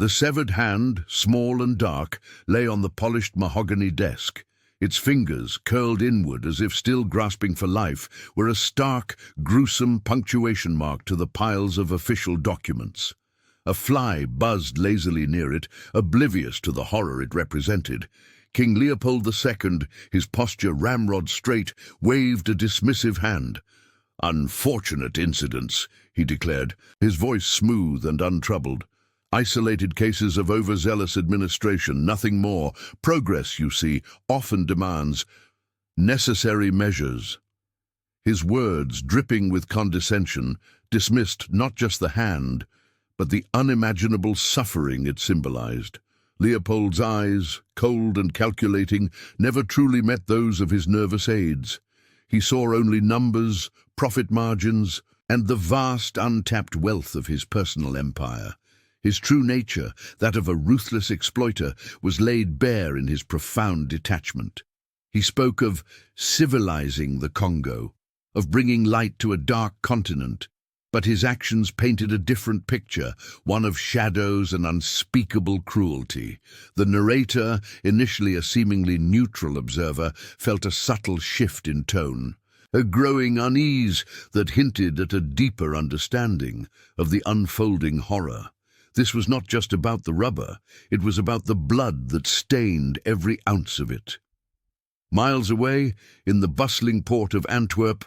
The severed hand, small and dark, lay on the polished mahogany desk. Its fingers, curled inward as if still grasping for life, were a stark, gruesome punctuation mark to the piles of official documents. A fly buzzed lazily near it, oblivious to the horror it represented. King Leopold II, his posture ramrod straight, waved a dismissive hand. "Unfortunate incidents," he declared, his voice smooth and untroubled. "Isolated cases of overzealous administration, nothing more. Progress, you see, often demands necessary measures." His words, dripping with condescension, dismissed not just the hand, but the unimaginable suffering it symbolized. Leopold's eyes, cold and calculating, never truly met those of his nervous aides. He saw only numbers, profit margins, and the vast untapped wealth of his personal empire. His true nature, that of a ruthless exploiter, was laid bare in his profound detachment. He spoke of civilizing the Congo, of bringing light to a dark continent, but his actions painted a different picture, one of shadows and unspeakable cruelty. The narrator, initially a seemingly neutral observer, felt a subtle shift in tone, a growing unease that hinted at a deeper understanding of the unfolding horror. This was not just about the rubber, it was about the blood that stained every ounce of it. Miles away, in the bustling port of Antwerp,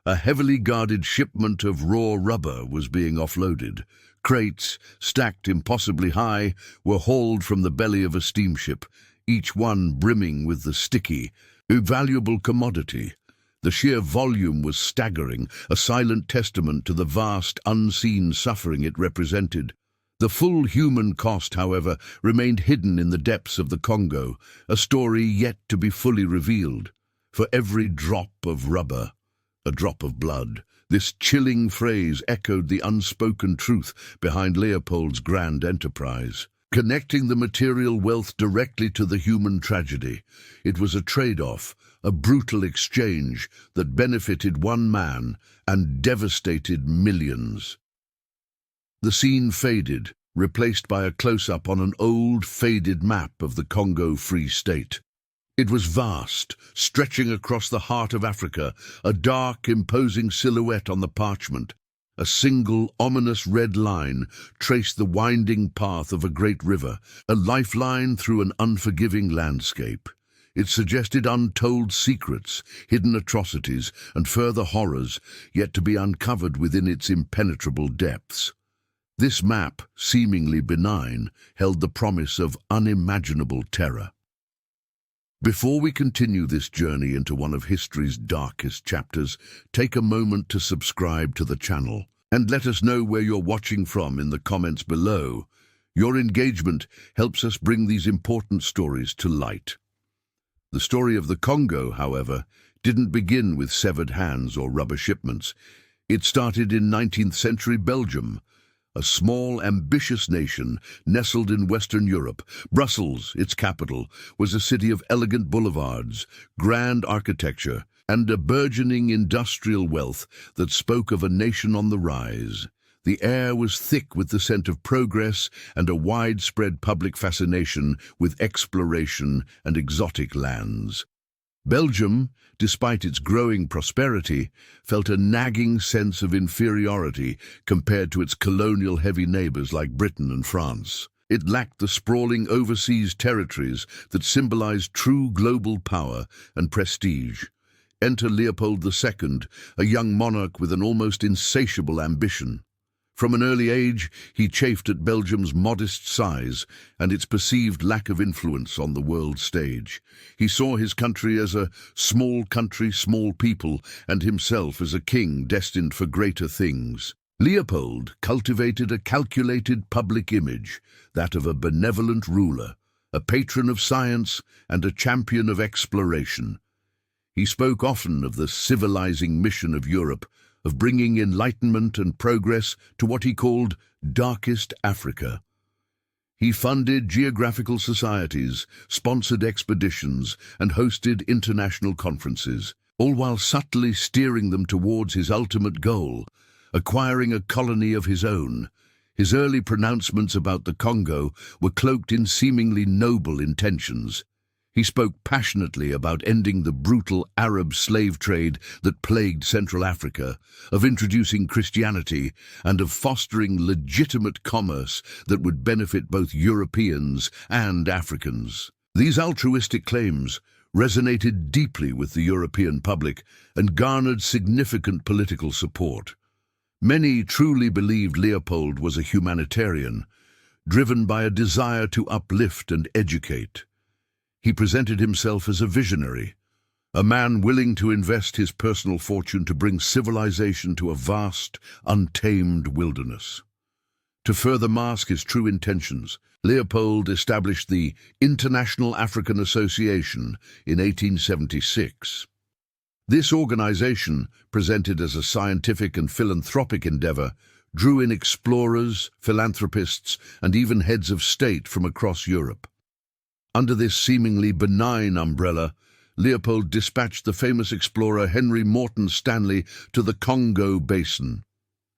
a heavily guarded shipment of raw rubber was being offloaded. Crates, stacked impossibly high, were hauled from the belly of a steamship, each one brimming with the sticky, valuable commodity. The sheer volume was staggering, a silent testament to the vast, unseen suffering it represented. The full human cost, however, remained hidden in the depths of the Congo, a story yet to be fully revealed. For every drop of rubber, a drop of blood. This chilling phrase echoed the unspoken truth behind Leopold's grand enterprise. Connecting the material wealth directly to the human tragedy, it was a trade-off, a brutal exchange that benefited one man and devastated millions. The scene faded, replaced by a close-up on an old, faded map of the Congo Free State. It was vast, stretching across the heart of Africa, a dark, imposing silhouette on the parchment. A single, ominous red line traced the winding path of a great river, a lifeline through an unforgiving landscape. It suggested untold secrets, hidden atrocities, and further horrors, yet to be uncovered within its impenetrable depths. This map, seemingly benign, held the promise of unimaginable terror. Before we continue this journey into one of history's darkest chapters, take a moment to subscribe to the channel and let us know where you're watching from in the comments below. Your engagement helps us bring these important stories to light. The story of the Congo, however, didn't begin with severed hands or rubber shipments. It started in 19th century Belgium, a small, ambitious nation nestled in Western Europe. Brussels, its capital, was a city of elegant boulevards, grand architecture, and a burgeoning industrial wealth that spoke of a nation on the rise. The air was thick with the scent of progress and a widespread public fascination with exploration and exotic lands. Belgium, despite its growing prosperity, felt a nagging sense of inferiority compared to its colonial-heavy neighbors like Britain and France. It lacked the sprawling overseas territories that symbolized true global power and prestige. Enter Leopold II, a young monarch with an almost insatiable ambition. From an early age, he chafed at Belgium's modest size and its perceived lack of influence on the world stage. He saw his country as a small country, small people, and himself as a king destined for greater things. Leopold cultivated a calculated public image, that of a benevolent ruler, a patron of science, and a champion of exploration. He spoke often of the civilizing mission of Europe, of bringing enlightenment and progress to what he called darkest Africa. He funded geographical societies, sponsored expeditions, and hosted international conferences, all while subtly steering them towards his ultimate goal, acquiring a colony of his own. His early pronouncements about the Congo were cloaked in seemingly noble intentions. He spoke passionately about ending the brutal Arab slave trade that plagued Central Africa, of introducing Christianity, and of fostering legitimate commerce that would benefit both Europeans and Africans. These altruistic claims resonated deeply with the European public and garnered significant political support. Many truly believed Leopold was a humanitarian, driven by a desire to uplift and educate. He presented himself as a visionary, a man willing to invest his personal fortune to bring civilization to a vast, untamed wilderness. To further mask his true intentions, Leopold established the International African Association in 1876. This organization, presented as a scientific and philanthropic endeavor, drew in explorers, philanthropists, and even heads of state from across Europe. Under this seemingly benign umbrella, Leopold dispatched the famous explorer Henry Morton Stanley to the Congo Basin.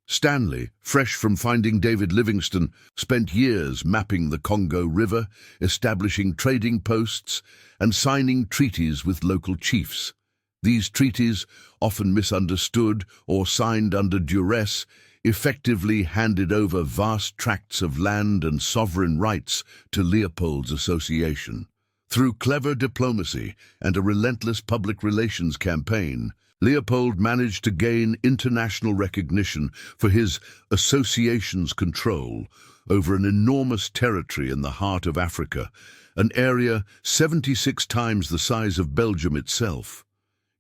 Stanley, fresh from finding David Livingstone, spent years mapping the Congo River, establishing trading posts, and signing treaties with local chiefs. These treaties, often misunderstood or signed under duress, effectively handed over vast tracts of land and sovereign rights to Leopold's association. Through clever diplomacy and a relentless public relations campaign, Leopold managed to gain international recognition for his association's control over an enormous territory in the heart of Africa, an area 76 times the size of Belgium itself.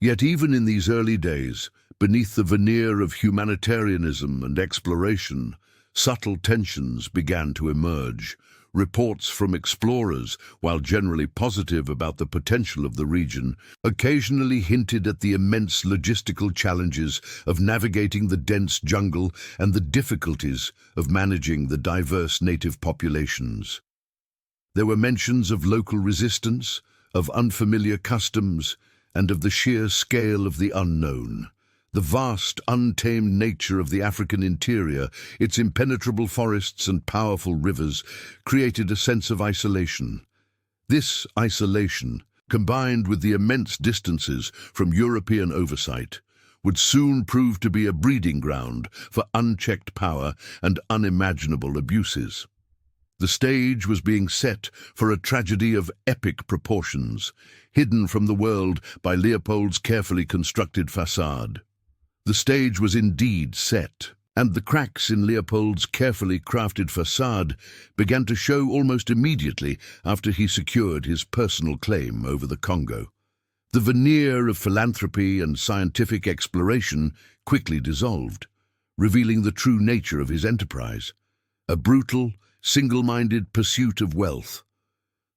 Yet even in these early days, beneath the veneer of humanitarianism and exploration, subtle tensions began to emerge. Reports from explorers, while generally positive about the potential of the region, occasionally hinted at the immense logistical challenges of navigating the dense jungle and the difficulties of managing the diverse native populations. There were mentions of local resistance, of unfamiliar customs, and of the sheer scale of the unknown. The vast, untamed nature of the African interior, its impenetrable forests and powerful rivers, created a sense of isolation. This isolation, combined with the immense distances from European oversight, would soon prove to be a breeding ground for unchecked power and unimaginable abuses. The stage was being set for a tragedy of epic proportions, hidden from the world by Leopold's carefully constructed facade. The stage was indeed set, and the cracks in Leopold's carefully crafted facade began to show almost immediately after he secured his personal claim over the Congo. The veneer of philanthropy and scientific exploration quickly dissolved, revealing the true nature of his enterprise: a brutal, single-minded pursuit of wealth.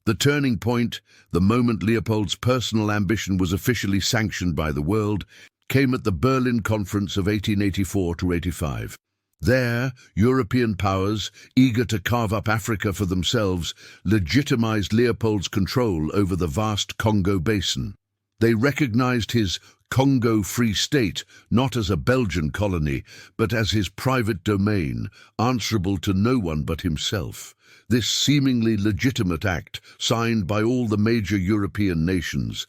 The turning point, the moment Leopold's personal ambition was officially sanctioned by the world, came at the Berlin Conference of 1884–85. There, European powers, eager to carve up Africa for themselves, legitimized Leopold's control over the vast Congo Basin. They recognized his Congo Free State not as a Belgian colony, but as his private domain, answerable to no one but himself. This seemingly legitimate act, signed by all the major European nations,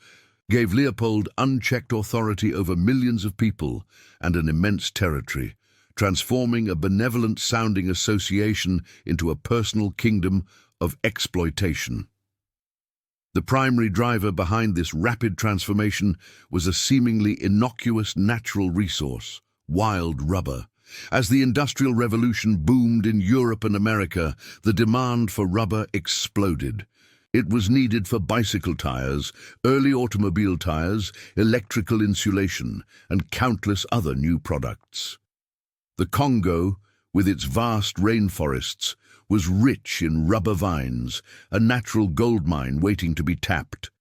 gave Leopold unchecked authority over millions of people and an immense territory, transforming a benevolent-sounding association into a personal kingdom of exploitation. The primary driver behind this rapid transformation was a seemingly innocuous natural resource: wild rubber. As the Industrial Revolution boomed in Europe and America, the demand for rubber exploded. It was needed for bicycle tires, early automobile tires, electrical insulation, and countless other new products. The Congo, with its vast rainforests, was rich in rubber vines, a natural gold mine waiting to be tapped.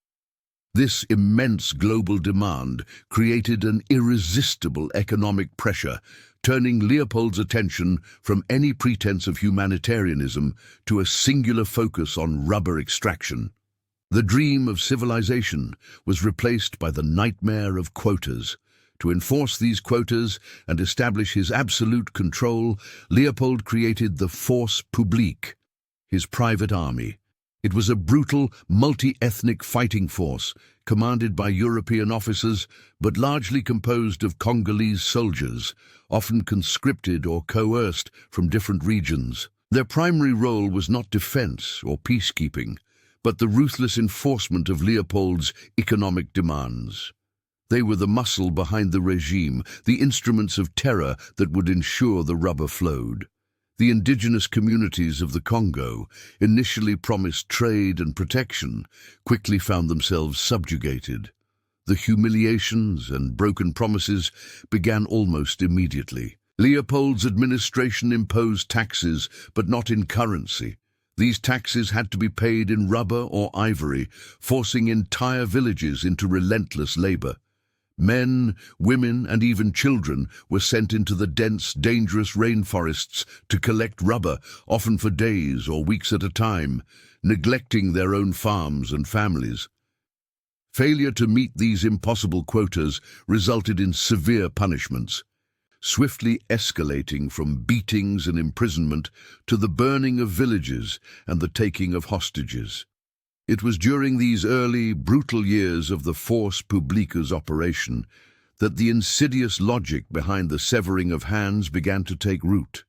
This immense global demand created an irresistible economic pressure, turning Leopold's attention from any pretense of humanitarianism to a singular focus on rubber extraction. The dream of civilization was replaced by the nightmare of quotas, To enforce these quotas and establish his absolute control, Leopold created the Force Publique, his private army. It was a brutal, multi-ethnic fighting force, commanded by European officers, but largely composed of Congolese soldiers, often conscripted or coerced from different regions. Their primary role was not defense or peacekeeping, but the ruthless enforcement of Leopold's economic demands. They were the muscle behind the regime, the instruments of terror that would ensure the rubber flowed. The indigenous communities of the Congo, initially promised trade and protection, quickly found themselves subjugated. The humiliations and broken promises began almost immediately. Leopold's administration imposed taxes, but not in currency. These taxes had to be paid in rubber or ivory, forcing entire villages into relentless labor. Men, women, and even children were sent into the dense, dangerous rainforests to collect rubber, often for days or weeks at a time, neglecting their own farms and families. Failure to meet these impossible quotas resulted in severe punishments, swiftly escalating from beatings and imprisonment to the burning of villages and the taking of hostages. It was during these early, brutal years of the Force Publique's operation that the insidious logic behind the severing of hands began to take root.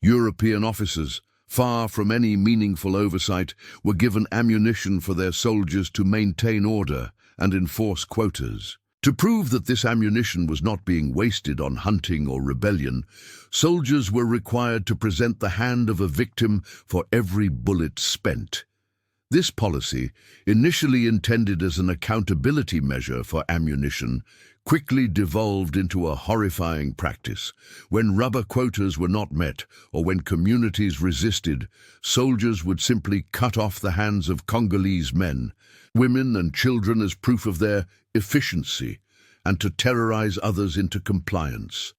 European officers, far from any meaningful oversight, were given ammunition for their soldiers to maintain order and enforce quotas. To prove that this ammunition was not being wasted on hunting or rebellion, soldiers were required to present the hand of a victim for every bullet spent. This policy, initially intended as an accountability measure for ammunition, quickly devolved into a horrifying practice. When rubber quotas were not met, or when communities resisted, soldiers would simply cut off the hands of Congolese men, women and children as proof of their efficiency, and to terrorize others into compliance.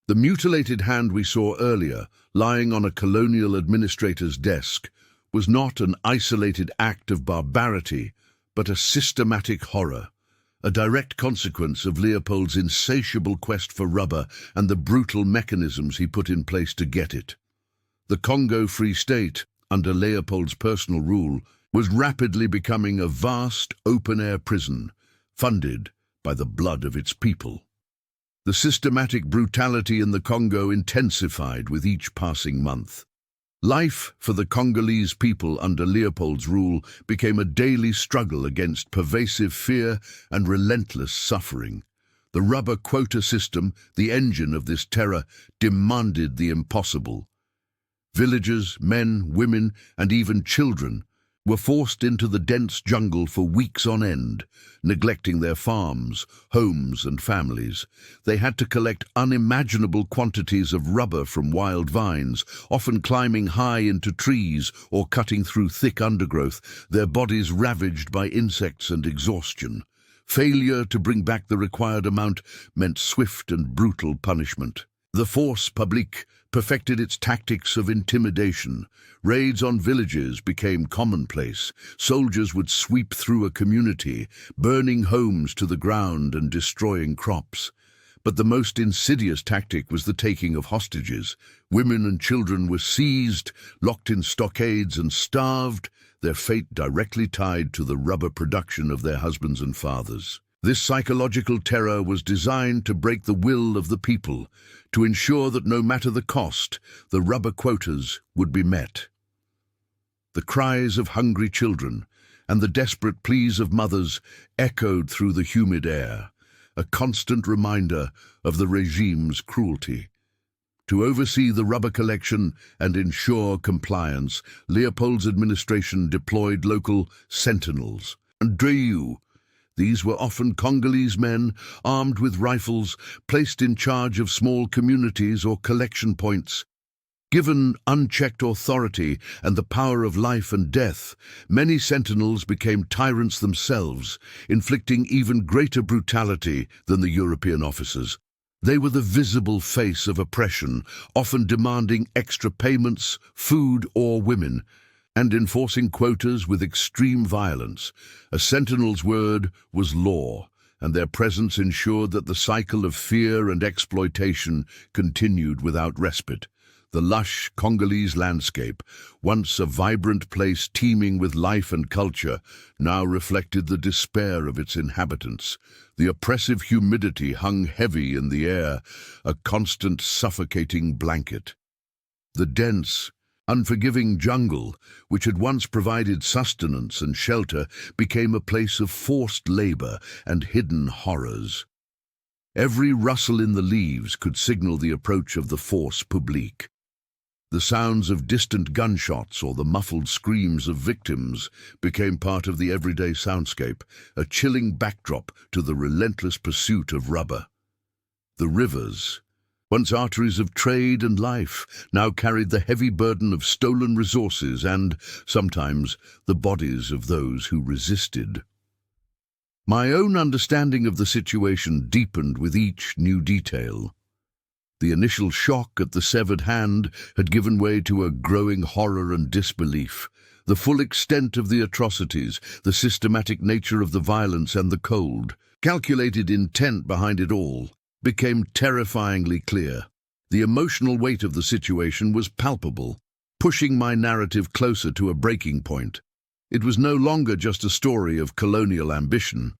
The mutilated hand we saw earlier, lying on a colonial administrator's desk, was not an isolated act of barbarity, but a systematic horror, a direct consequence of Leopold's insatiable quest for rubber and the brutal mechanisms he put in place to get it. The Congo Free State, under Leopold's personal rule, was rapidly becoming a vast, open-air prison, funded by the blood of its people. The systematic brutality in the Congo intensified with each passing month. Life for the Congolese people under Leopold's rule became a daily struggle against pervasive fear and relentless suffering. The rubber quota system, the engine of this terror, demanded the impossible. Villagers, men, women, and even children were forced into the dense jungle for weeks on end, neglecting their farms, homes, and families. They had to collect unimaginable quantities of rubber from wild vines, often climbing high into trees or cutting through thick undergrowth, their bodies ravaged by insects and exhaustion. Failure to bring back the required amount meant swift and brutal punishment. The Force Publique perfected its tactics of intimidation. Raids on villages became commonplace. Soldiers would sweep through a community, burning homes to the ground and destroying crops. But the most insidious tactic was the taking of hostages. Women and children were seized, locked in stockades and starved, their fate directly tied to the rubber production of their husbands and fathers. This psychological terror was designed to break the will of the people, to ensure that no matter the cost, the rubber quotas would be met. The cries of hungry children and the desperate pleas of mothers echoed through the humid air, a constant reminder of the regime's cruelty. To oversee the rubber collection and ensure compliance, Leopold's administration deployed local sentinels. And these were often Congolese men, armed with rifles, placed in charge of small communities or collection points. Given unchecked authority and the power of life and death, many sentinels became tyrants themselves, inflicting even greater brutality than the European officers. They were the visible face of oppression, often demanding extra payments, food, or women, and enforcing quotas with extreme violence. A sentinel's word was law, and their presence ensured that the cycle of fear and exploitation continued without respite. The lush Congolese landscape, once a vibrant place teeming with life and culture, now reflected the despair of its inhabitants. The oppressive humidity hung heavy in the air, a constant suffocating blanket. The dense, unforgiving jungle, which had once provided sustenance and shelter, became a place of forced labor and hidden horrors. Every rustle in the leaves could signal the approach of the Force Publique. The sounds of distant gunshots or the muffled screams of victims became part of the everyday soundscape, a chilling backdrop to the relentless pursuit of rubber. The rivers, once arteries of trade and life, now carried the heavy burden of stolen resources and, sometimes, the bodies of those who resisted. My own understanding of the situation deepened with each new detail. The initial shock at the severed hand had given way to a growing horror and disbelief. The full extent of the atrocities, the systematic nature of the violence and the cold, calculated intent behind it all, became terrifyingly clear. The emotional weight of the situation was palpable, pushing my narrative closer to a breaking point. It was no longer just a story of colonial ambition.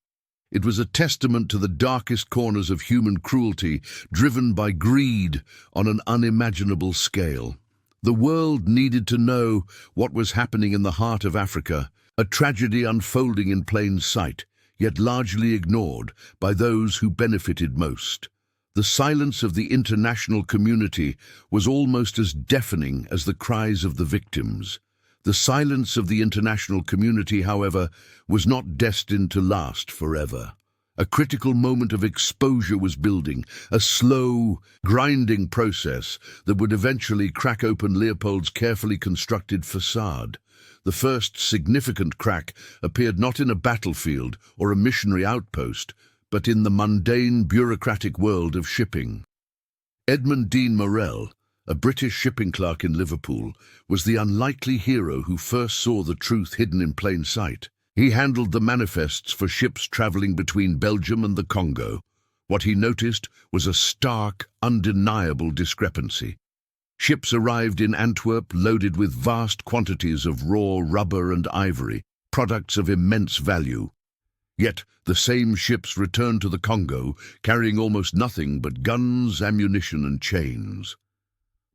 It was a testament to the darkest corners of human cruelty, driven by greed on an unimaginable scale. The world needed to know what was happening in the heart of Africa, a tragedy unfolding in plain sight, yet largely ignored by those who benefited most. The silence of the international community was almost as deafening as the cries of the victims. The silence of the international community, however, was not destined to last forever. A critical moment of exposure was building, a slow, grinding process that would eventually crack open Leopold's carefully constructed facade. The first significant crack appeared not in a battlefield or a missionary outpost, but in the mundane, bureaucratic world of shipping. Edmund Dean Morrell, a British shipping clerk in Liverpool, was the unlikely hero who first saw the truth hidden in plain sight. He handled the manifests for ships traveling between Belgium and the Congo. What he noticed was a stark, undeniable discrepancy. Ships arrived in Antwerp loaded with vast quantities of raw rubber and ivory, products of immense value. Yet the same ships returned to the Congo, carrying almost nothing but guns, ammunition, and chains.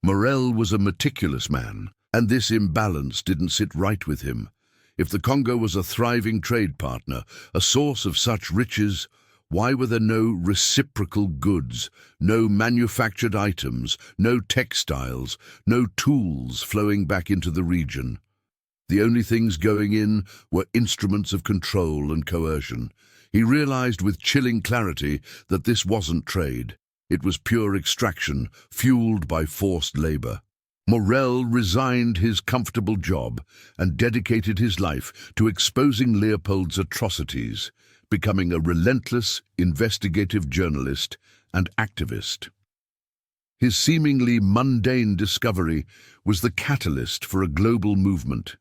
Morrell was a meticulous man, and this imbalance didn't sit right with him. If the Congo was a thriving trade partner, a source of such riches, why were there no reciprocal goods, no manufactured items, no textiles, no tools flowing back into the region? The only things going in were instruments of control and coercion. He realized with chilling clarity that this wasn't trade. It was pure extraction, fueled by forced labor. Morrell resigned his comfortable job and dedicated his life to exposing Leopold's atrocities, becoming a relentless, investigative journalist and activist. His seemingly mundane discovery was the catalyst for a global movement.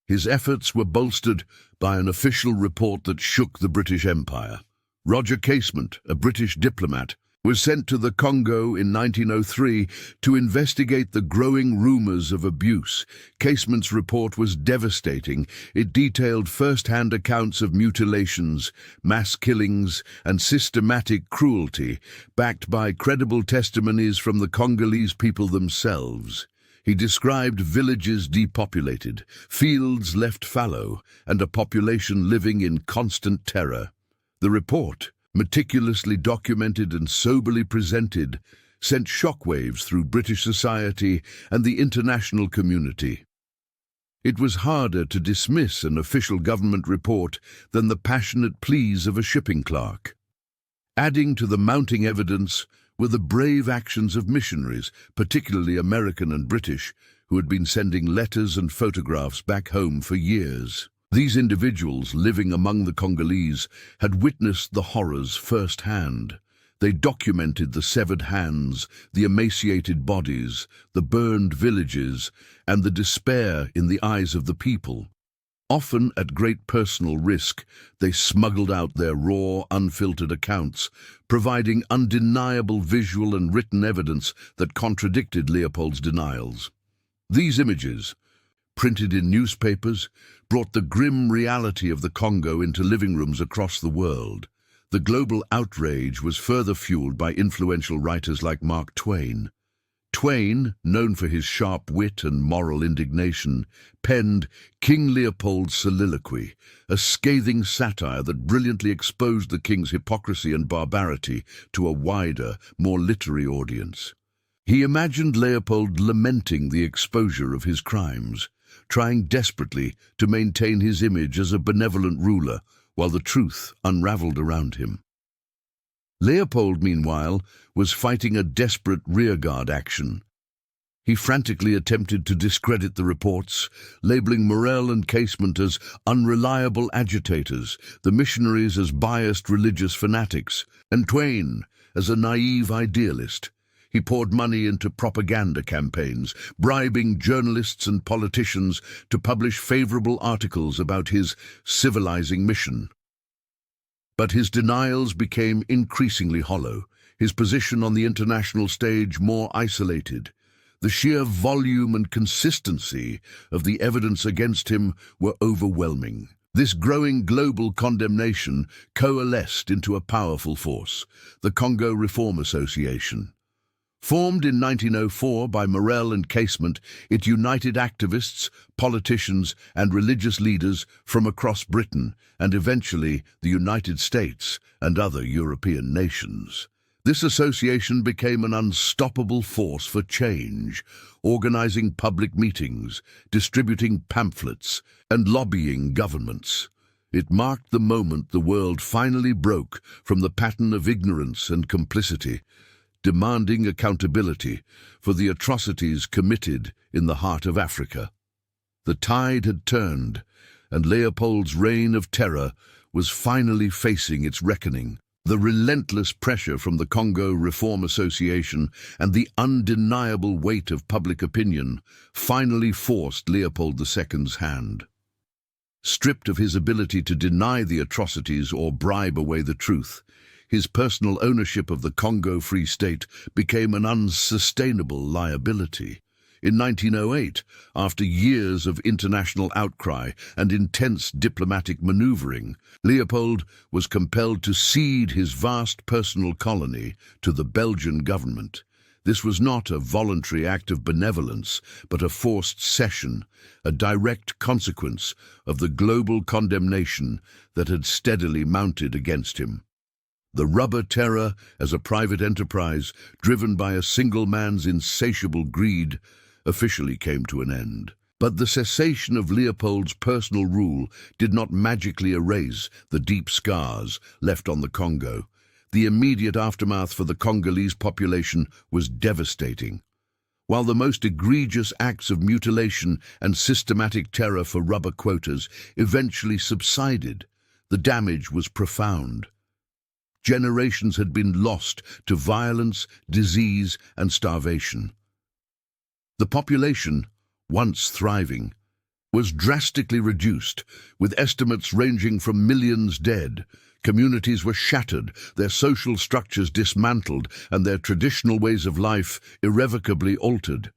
His efforts were bolstered by an official report that shook the British Empire. Roger Casement, a British diplomat, was sent to the Congo in 1903 to investigate the growing rumors of abuse. Casement's report was devastating. It detailed first-hand accounts of mutilations, mass killings, and systematic cruelty, backed by credible testimonies from the Congolese people themselves. He described villages depopulated, fields left fallow, and a population living in constant terror. The report, meticulously documented and soberly presented, sent shockwaves through British society and the international community. It was harder to dismiss an official government report than the passionate pleas of a shipping clerk. Adding to the mounting evidence were the brave actions of missionaries, particularly American and British, who had been sending letters and photographs back home for years. These individuals, living among the Congolese, had witnessed the horrors firsthand. They documented the severed hands, the emaciated bodies, the burned villages, and the despair in the eyes of the people. Often at great personal risk, they smuggled out their raw, unfiltered accounts, providing undeniable visual and written evidence that contradicted Leopold's denials. These images, printed in newspapers, brought the grim reality of the Congo into living rooms across the world. The global outrage was further fueled by influential writers like Mark Twain. Twain, known for his sharp wit and moral indignation, penned King Leopold's Soliloquy, a scathing satire that brilliantly exposed the king's hypocrisy and barbarity to a wider, more literary audience. He imagined Leopold lamenting the exposure of his crimes, trying desperately to maintain his image as a benevolent ruler while the truth unraveled around him. Leopold, meanwhile, was fighting a desperate rearguard action. He frantically attempted to discredit the reports, labeling Morel and Casement as unreliable agitators, the missionaries as biased religious fanatics, and Twain as a naive idealist. He poured money into propaganda campaigns, bribing journalists and politicians to publish favorable articles about his civilizing mission. But his denials became increasingly hollow, his position on the international stage more isolated. The sheer volume and consistency of the evidence against him were overwhelming. This growing global condemnation coalesced into a powerful force, the Congo Reform Association. Formed in 1904 by Morel and Casement, it united activists, politicians, and religious leaders from across Britain and eventually the United States and other European nations. This association became an unstoppable force for change, organizing public meetings, distributing pamphlets, and lobbying governments. It marked the moment the world finally broke from the pattern of ignorance and complicity, demanding accountability for the atrocities committed in the heart of Africa. The tide had turned, and Leopold's reign of terror was finally facing its reckoning. The relentless pressure from the Congo Reform Association and the undeniable weight of public opinion finally forced Leopold II's hand. Stripped of his ability to deny the atrocities or bribe away the truth, his personal ownership of the Congo Free State became an unsustainable liability. In 1908, after years of international outcry and intense diplomatic maneuvering, Leopold was compelled to cede his vast personal colony to the Belgian government. This was not a voluntary act of benevolence, but a forced cession, a direct consequence of the global condemnation that had steadily mounted against him. The rubber terror, as a private enterprise driven by a single man's insatiable greed, officially came to an end. But the cessation of Leopold's personal rule did not magically erase the deep scars left on the Congo. The immediate aftermath for the Congolese population was devastating. While the most egregious acts of mutilation and systematic terror for rubber quotas eventually subsided, the damage was profound. Generations had been lost to violence, disease, and starvation. The population, once thriving, was drastically reduced, with estimates ranging from millions dead. Communities were shattered, their social structures dismantled, and their traditional ways of life irrevocably altered.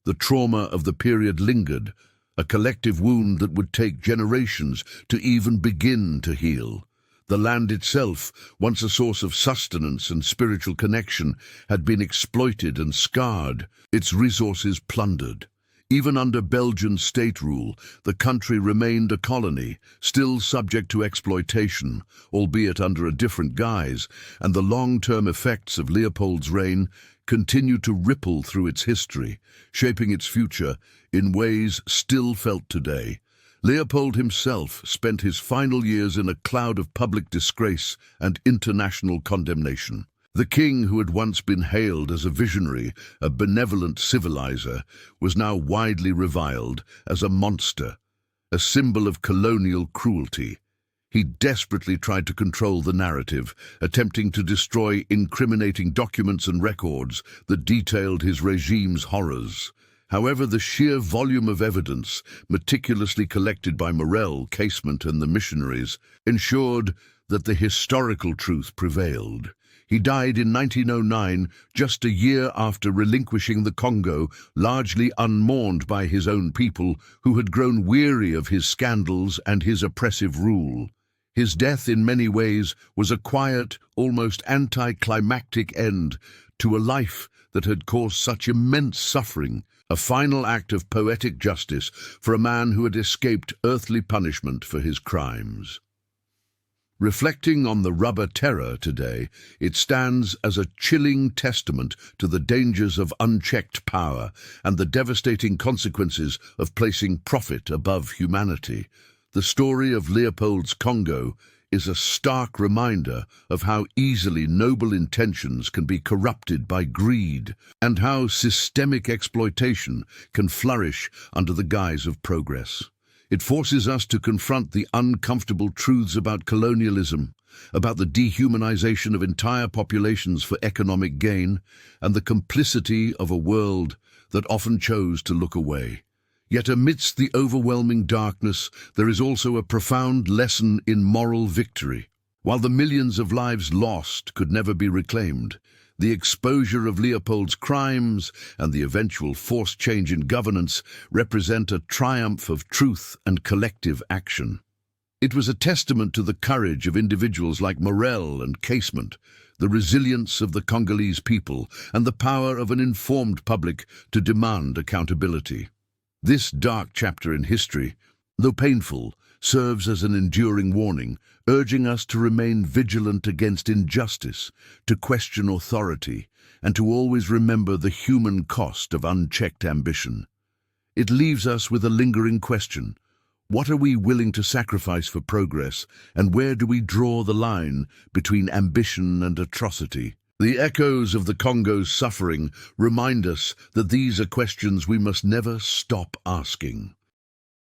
The trauma of the period lingered, a collective wound that would take generations to even begin to heal. The land itself, once a source of sustenance and spiritual connection, had been exploited and scarred, its resources plundered. Even under Belgian state rule, the country remained a colony, still subject to exploitation, albeit under a different guise, and the long-term effects of Leopold's reign continued to ripple through its history, shaping its future in ways still felt today. Leopold himself spent his final years in a cloud of public disgrace and international condemnation. The king, who had once been hailed as a visionary, a benevolent civilizer, was now widely reviled as a monster, a symbol of colonial cruelty. He desperately tried to control the narrative, attempting to destroy incriminating documents and records that detailed his regime's horrors. However, the sheer volume of evidence, meticulously collected by Morel, Casement, and the missionaries, ensured that the historical truth prevailed. He died in 1909, just a year after relinquishing the Congo, largely unmourned by his own people, who had grown weary of his scandals and his oppressive rule. His death, in many ways, was a quiet, almost anticlimactic end to a life that had caused such immense suffering, a final act of poetic justice for a man who had escaped earthly punishment for his crimes. Reflecting on the rubber terror today, it stands as a chilling testament to the dangers of unchecked power and the devastating consequences of placing profit above humanity. The story of Leopold's Congo is a stark reminder of how easily noble intentions can be corrupted by greed and how systemic exploitation can flourish under the guise of progress. It forces us to confront the uncomfortable truths about colonialism, about the dehumanization of entire populations for economic gain, and the complicity of a world that often chose to look away. Yet amidst the overwhelming darkness, there is also a profound lesson in moral victory. While the millions of lives lost could never be reclaimed, the exposure of Leopold's crimes and the eventual forced change in governance represent a triumph of truth and collective action. It was a testament to the courage of individuals like Morel and Casement, the resilience of the Congolese people, and the power of an informed public to demand accountability. This dark chapter in history, though painful, serves as an enduring warning, urging us to remain vigilant against injustice, to question authority, and to always remember the human cost of unchecked ambition. It leaves us with a lingering question. What are we willing to sacrifice for progress, and where do we draw the line between ambition and atrocity? The echoes of the Congo's suffering remind us that these are questions we must never stop asking.